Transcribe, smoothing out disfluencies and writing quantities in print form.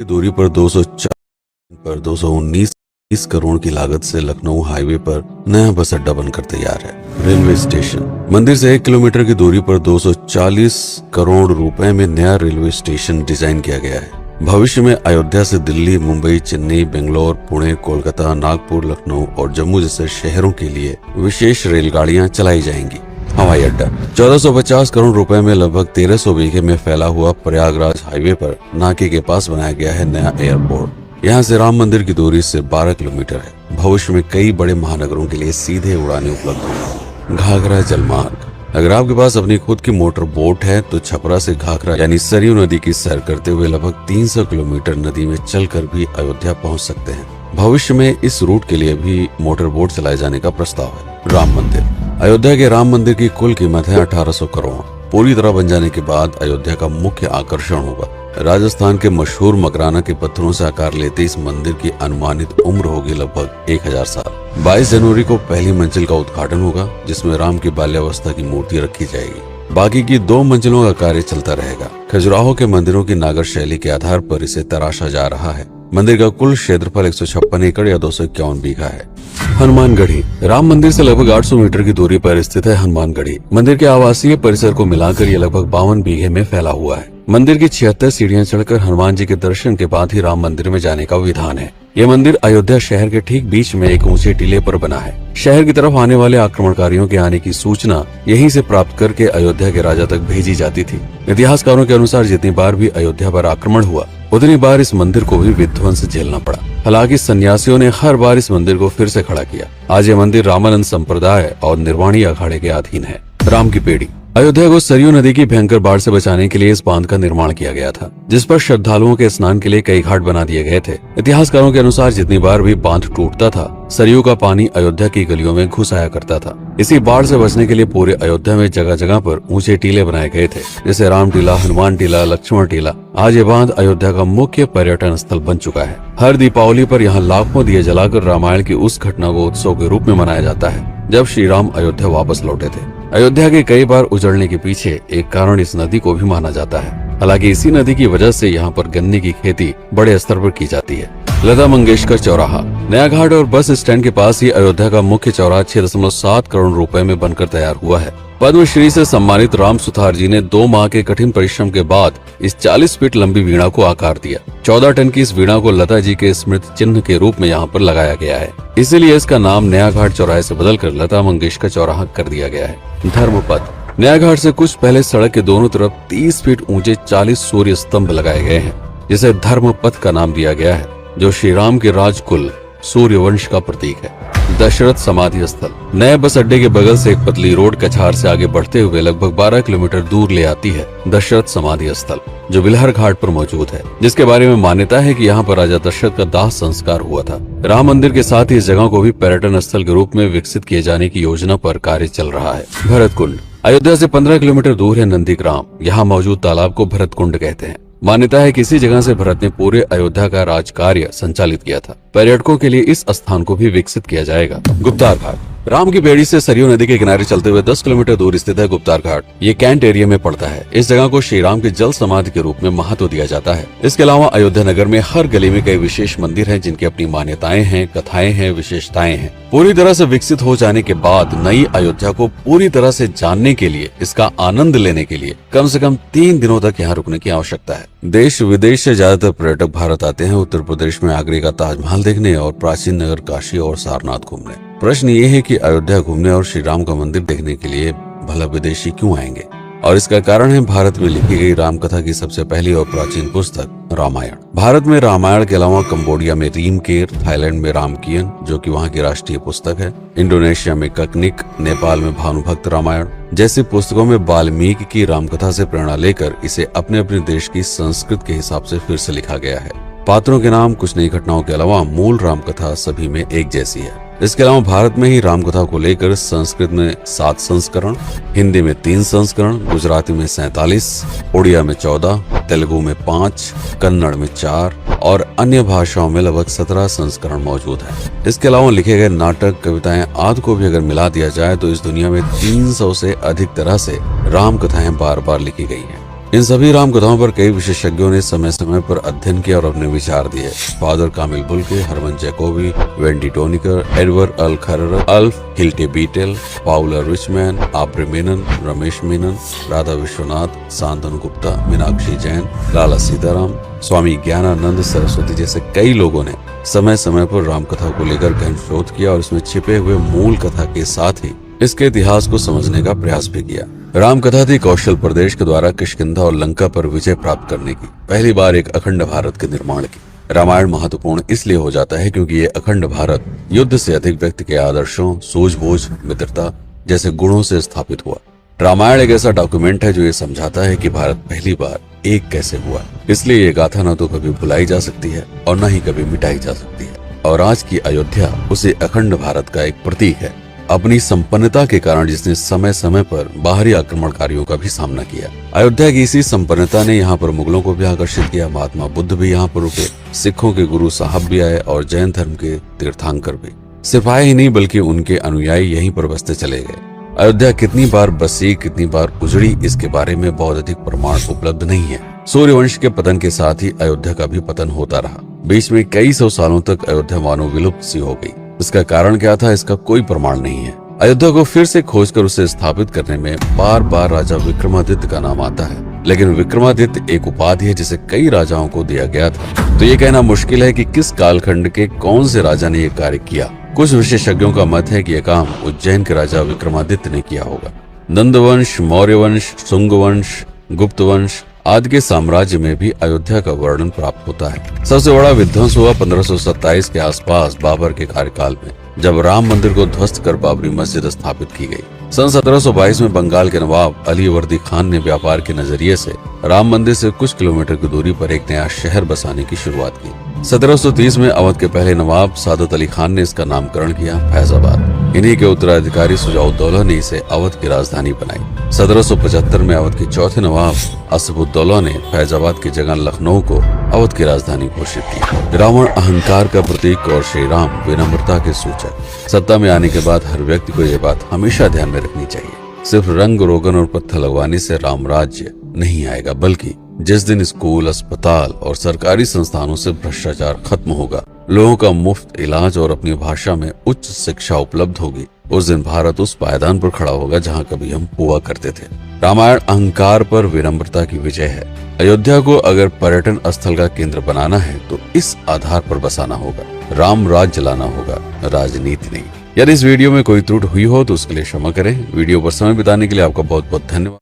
की दूरी पर 219 करोड़ की लागत से लखनऊ हाईवे पर नया बस अड्डा बनकर तैयार है। रेलवे स्टेशन मंदिर से 1 किलोमीटर की दूरी पर 240 करोड़ रुपए में नया रेलवे स्टेशन डिजाइन किया गया है। भविष्य में अयोध्या से दिल्ली, मुंबई, चेन्नई, बेंगलोर, पुणे, कोलकाता, नागपुर, लखनऊ और जम्मू जैसे शहरों के लिए विशेष रेलगाड़ियां चलाई जाएंगी। हवाई अड्डा 1450 करोड़ रुपए में लगभग 1300 बीघे में फैला हुआ प्रयागराज हाईवे पर नाके के पास बनाया गया है नया एयरपोर्ट। यहाँ से राम मंदिर की दूरी से 12 किलोमीटर है। भविष्य में कई बड़े महानगरों के लिए सीधे उड़ानें उपलब्ध होंगी। घाघरा जलमार्ग, अगर आपके पास अपनी खुद की मोटर बोट है तो छपरा से घाघरा यानी सरयू नदी की सैर करते हुए लगभग 300 किलोमीटर नदी में चलकर भी अयोध्या पहुंच सकते हैं। भविष्य में इस रूट के लिए भी मोटर बोट चलाए जाने का प्रस्ताव है। राम मंदिर, अयोध्या के राम मंदिर की कुल कीमत है 1800 करोड़। पूरी तरह बन जाने के बाद अयोध्या का मुख्य आकर्षण होगा। राजस्थान के मशहूर मकराना के पत्थरों से आकार लेते इस मंदिर की अनुमानित उम्र होगी लगभग 1000 साल। 22 जनवरी को पहली मंजिल का उद्घाटन होगा, जिसमें राम की बाल्यावस्था की मूर्ति रखी जाएगी। बाकी की 2 मंजिलों का कार्य चलता रहेगा। खजुराहो के मंदिरों की नागर शैली के आधार पर इसे तराशा जा रहा है। मंदिर का कुल क्षेत्रफल 156 एकड़ या 251 बीघा है। हनुमानगढ़ी, राम मंदिर से लगभग 800 मीटर की दूरी पर स्थित है हनुमानगढ़ी। मंदिर के आवासीय परिसर को मिलाकर यह लगभग 52 बीघे में फैला हुआ है। मंदिर की 76 सीढ़ियां चढ़कर हनुमान जी के दर्शन के बाद ही राम मंदिर में जाने का विधान है। यह मंदिर अयोध्या शहर के ठीक बीच में एक ऊंचे टीले पर बना है। शहर की तरफ आने वाले आक्रमणकारियों के आने की सूचना यहीं से प्राप्त करके अयोध्या के राजा तक भेजी जाती थी। इतिहासकारों के अनुसार जितनी बार भी अयोध्या पर आक्रमण हुआ, उतनी बार इस मंदिर को भी विध्वंस झेलना पड़ा। हालांकि सन्यासियों ने हर बार इस मंदिर को फिर से खड़ा किया। आज ये मंदिर रामानंद संप्रदाय और निर्वाणी अखाड़े के अधीन है। राम की पेड़ी, अयोध्या को सरयू नदी की भयंकर बाढ़ से बचाने के लिए इस बांध का निर्माण किया गया था, जिस पर श्रद्धालुओं के स्नान के लिए कई घाट बना दिए गए थे। इतिहासकारों के अनुसार जितनी बार भी बांध टूटता था, सरयू का पानी अयोध्या की गलियों में घुस आया करता था। इसी बाढ़ से बचने के लिए पूरे अयोध्या में जगह जगह पर ऊंचे टीले बनाए गए थे, जैसे राम टीला, हनुमान टीला, लक्ष्मण टीला। आज ये बांध अयोध्या का मुख्य पर्यटन स्थल बन चुका है। हर दीपावली पर यहाँ लाखों दिए जलाकर रामायण की उस घटना को उत्सव के रूप में मनाया जाता है जब श्री राम अयोध्या वापस लौटे थे। अयोध्या के कई बार उजड़ने के पीछे एक कारण इस नदी को भी माना जाता है। हालांकि इसी नदी की वजह से यहाँ पर गन्ने की खेती बड़े स्तर पर की जाती है। लता मंगेशकर चौराहा, नया घाट और बस स्टैंड के पास ही अयोध्या का मुख्य चौराहा 6.7 करोड़ रुपए में बनकर तैयार हुआ है। पद्मश्री से सम्मानित राम सुथार जी ने 2 माह के कठिन परिश्रम के बाद इस 40 फीट लंबी वीणा को आकार दिया। 14 टन की इस वीणा को लता जी के स्मृति चिन्ह के रूप में यहाँ पर लगाया गया है। इसीलिए इसका नाम नया घाट चौराहे से बदलकर लता मंगेशकर चौराहा कर दिया गया है। धर्मपथ, नया घाट से कुछ पहले सड़क के दोनों तरफ 30 फीट ऊंचे 40 सूर्य स्तंभ लगाए गए हैं, जिसे धर्मपथ का नाम दिया गया है, जो श्री राम के राजकुल सूर्यवंश का प्रतीक है। दशरथ समाधि स्थल, नए बस अड्डे के बगल से एक पतली रोड कछार से आगे बढ़ते हुए लगभग 12 किलोमीटर दूर ले आती है दशरथ समाधि स्थल, जो बिलहर घाट पर मौजूद है, जिसके बारे में मान्यता है कि यहाँ पर राजा दशरथ का दाह संस्कार हुआ था। राम मंदिर के साथ ही इस जगह को भी पर्यटन स्थल के रूप में विकसित किए जाने की योजना पर कार्य चल रहा है। भरत कुंड, अयोध्या से 15 किलोमीटर दूर है नंदीग्राम। यहाँ मौजूद तालाब को भरत कुंड कहते हैं। मान्यता है कि इसी जगह से भरत ने पूरे अयोध्या का राज कार्य संचालित किया था। पर्यटकों के लिए इस स्थान को भी विकसित किया जाएगा। गुप्तार घाट, राम की बेड़ी से सरयू नदी के किनारे चलते हुए 10 किलोमीटर दूर स्थित है गुप्तार घाट। ये कैंट एरिया में पड़ता है। इस जगह को श्री राम के जल समाधि के रूप में महत्व दिया जाता है। इसके अलावा अयोध्या नगर में हर गली में कई विशेष मंदिर हैं, जिनकी अपनी मान्यताएं हैं, कथाएं हैं, विशेषताएं हैं। पूरी तरह से विकसित हो जाने के बाद नई अयोध्या को पूरी तरह से जानने के लिए, इसका आनंद लेने के लिए कम से कम 3 दिनों तक यहाँ रुकने की आवश्यकता है। देश विदेश से ज्यादातर पर्यटक भारत आते हैं उत्तर प्रदेश में आगरे का ताजमहल देखने और प्राचीन नगर काशी और सारनाथ घूमने। प्रश्न ये है कि अयोध्या घूमने और श्री राम का मंदिर देखने के लिए भला विदेशी क्यों आएंगे? और इसका कारण है भारत में लिखी गई राम कथा की सबसे पहली और प्राचीन पुस्तक रामायण। भारत में रामायण के अलावा कंबोडिया में रीमकेर, थाईलैंड में रामकियन, जो कि वहाँ की राष्ट्रीय पुस्तक है, इंडोनेशिया में ककनिक, नेपाल में भानुभक्त रामायण जैसी पुस्तकों में वाल्मीकि की रामकथा से प्रेरणा लेकर इसे अपने अपने देश की संस्कृत के हिसाब से फिर से लिखा गया है। पात्रों के नाम, कुछ नई घटनाओं के अलावा मूल रामकथा सभी में एक जैसी है। इसके अलावा भारत में ही रामकथा को लेकर संस्कृत में 7 संस्करण, हिंदी में 3 संस्करण, गुजराती में 47, उड़िया में 14, तेलुगु में 5, कन्नड़ में 4 और अन्य भाषाओं में लगभग 17 संस्करण मौजूद है। इसके अलावा लिखे गए नाटक, कविताएं आदि को भी अगर मिला दिया जाए तो इस दुनिया में 300 से अधिक तरह से राम कथाएं बार बार लिखी गई हैं। इन सभी राम कथाओं पर कई विशेषज्ञों ने समय समय पर अध्ययन किया और अपने विचार दिए। Father Camille Bulcke, Hermann Jacobi, Wendy Doniger, Edward अल खरर, Alf Hiltebeitel, Paula Richman, Aubrey Menen, Ramesh Menon, Radha Vishwanath, Shantanu Gupta, Meenakshi Jain, Lala Sitaram, Swami Gyanananda Saraswati जैसे कई लोगों ने समय समय पर राम कथा को लेकर गहन शोध किया और इसमें छिपे हुए मूल कथा के साथ ही इसके इतिहास को समझने का प्रयास भी किया। राम कथा थी कौशल प्रदेश के द्वारा किष्किंधा और लंका पर विजय प्राप्त करने की पहली बार एक अखंड भारत के निर्माण की। रामायण महत्वपूर्ण इसलिए हो जाता है क्योंकि ये अखंड भारत युद्ध से अधिक व्यक्ति के आदर्शों, सूझबूझ, मित्रता जैसे गुणों से स्थापित हुआ। रामायण एक ऐसा डॉक्यूमेंट है जो ये समझाता है कि भारत पहली बार एक कैसे हुआ। इसलिए ये गाथा न तो कभी भुलाई जा सकती है और न ही कभी मिटाई जा सकती है। और आज की अयोध्या उसी अखंड भारत का एक प्रतीक है, अपनी संपन्नता के कारण जिसने समय समय पर बाहरी आक्रमणकारियों का भी सामना किया। अयोध्या की इसी संपन्नता ने यहाँ पर मुगलों को भी आकर्षित किया। महात्मा बुद्ध भी यहाँ पर रुके, सिखों के गुरु साहब भी आए और जैन धर्म के तीर्थंकर भी। सिर्फ आए ही नहीं बल्कि उनके अनुयायी यहीं पर बसते चले गए। अयोध्या कितनी बार बसी, कितनी बार उजड़ी, इसके बारे में बहुत अधिक प्रमाण उपलब्ध नहीं है। सूर्यवंश के पतन के साथ ही अयोध्या का भी पतन होता रहा। बीच में कई सौ सालों तक अयोध्या मानो विलुप्त सी हो गई। इसका कारण क्या था, इसका कोई प्रमाण नहीं है। अयोध्या को फिर से खोजकर उसे स्थापित करने में बार बार राजा विक्रमादित्य का नाम आता है, लेकिन विक्रमादित्य एक उपाधि है जिसे कई राजाओं को दिया गया था। तो ये कहना मुश्किल है कि किस कालखंड के कौन से राजा ने यह कार्य किया। कुछ विशेषज्ञों का मत है कि यह काम उज्जैन के राजा विक्रमादित्य ने किया होगा। नंद वंश, मौर्य वंश, शुंग वंश, गुप्त वंश आदि के साम्राज्य में भी अयोध्या का वर्णन प्राप्त होता है। सबसे बड़ा विध्वंस हुआ 1527 के आसपास बाबर के कार्यकाल में, जब राम मंदिर को ध्वस्त कर बाबरी मस्जिद स्थापित की गई। सन 1722 में बंगाल के नवाब अली वर्दी खान ने व्यापार के नजरिए से राम मंदिर से कुछ किलोमीटर की दूरी पर एक नया शहर बसाने की शुरुआत की। 1730 में अवध के पहले नवाब सादत अली खान ने इसका नामकरण किया फैजाबाद। इन्हीं के उत्तराधिकारी सुजाउद्दौला ने इसे अवध की राजधानी बनाई। 1775 में अवध के चौथे नवाब असफुद्दौला ने फैजाबाद की जगह लखनऊ को अवध की राजधानी घोषित की। रावण अहंकार का प्रतीक और श्री राम विनम्रता के सूचक। सत्ता में आने के बाद हर व्यक्ति को यह बात हमेशा ध्यान में रखनी चाहिए, सिर्फ रंग रोगन और पत्थर लगवाने से राम राज्य नहीं आएगा, बल्कि जिस दिन स्कूल, अस्पताल और सरकारी संस्थानों से भ्रष्टाचार खत्म होगा, लोगों का मुफ्त इलाज और अपनी भाषा में उच्च शिक्षा उपलब्ध होगी, उस दिन भारत उस पायदान पर खड़ा होगा जहां कभी हम हुआ करते थे। रामायण अहंकार पर विनम्रता की विजय है। अयोध्या को अगर पर्यटन स्थल का केंद्र बनाना है तो इस आधार पर बसाना होगा, राम राज्य लाना होगा, राजनीति नहीं। यदि इस वीडियो में कोई त्रुटि हुई हो तो उसके लिए क्षमा करें। वीडियो पर समय बिताने के लिए आपका बहुत बहुत धन्यवाद।